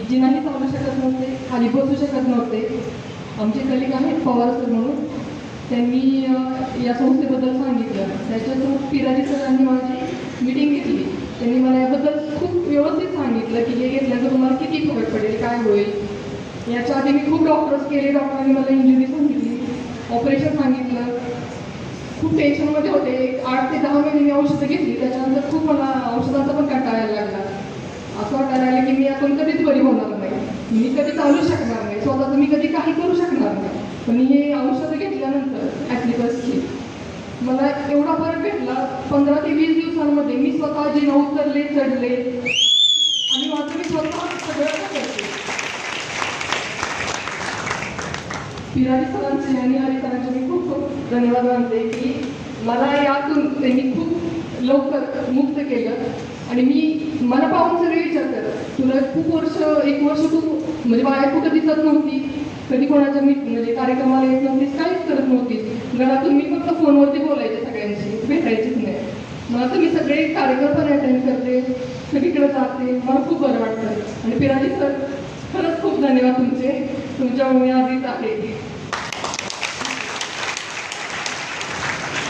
जिनाही चालू शकत नव्हते, खाली बसू शकत नव्हते. आमचे कलिग आहेत पवार सर म्हणून, त्यांनी या संस्थेबद्दल सांगितलं. त्याच्यातून पिराजी सरांनी माझी मीटिंग घेतली. त्यांनी मला याबद्दल खूप व्यवस्थित सांगितलं की हे घेतल्याचं तुम्हाला किती फरक पडेल, काय होईल. याच्या आधी मी खूप डॉक्टर्स केले, डॉक्टरांनी मला इंजुरी सांगितली, ऑपरेशन सांगितलं. खूप टेन्शनमध्ये होते. 8 ते 10 महिने मी औषधं घेतली. त्याच्यानंतर खूप मला औषधांचा पण कंटाळा यायला लागला. असं वाटायला लागलं की मी यातून कधीच बरी होणार नाही, मी कधी चालू शकणार नाही, स्वतःचं मी कधी काही करू शकणार नाही. पण हे औषधं घेतल्यानंतर ॲप्लिकसची मला एवढा फरक भेटला. 15 ते 20 दिवसांमध्ये मी स्वतः जिना उतरले, चढले आणि माझं मी स्वतः सगळं करते. पिराजी सरांचे आणि हरी सरांचे मी खूप खूप धन्यवाद मानते की मला यातून त्यांनी खूप लवकर मुक्त केलं. आणि मला पाहून सगळे विचारतात, तुला खूप वर्ष, 1 वर्ष तू म्हणजे बाहेर कुठं दिसत नव्हती, कधी कोणाच्या म्हणजे कार्यक्रमाला येत नव्हतीस, काहीच करत नव्हतीस. घरातून मी फक्त फोनवरती बोलायचे, सगळ्यांशी भेटायचीच नाही. मग आता मी सगळे कार्यक्रम पण अटेंड करते, सगळीकडे जाते, मला खूप बरं वाटतं. आणि पिराजी सर, खरंच खूप धन्यवाद तुमचे, तुमच्यामुळे मी आज इथं आहे.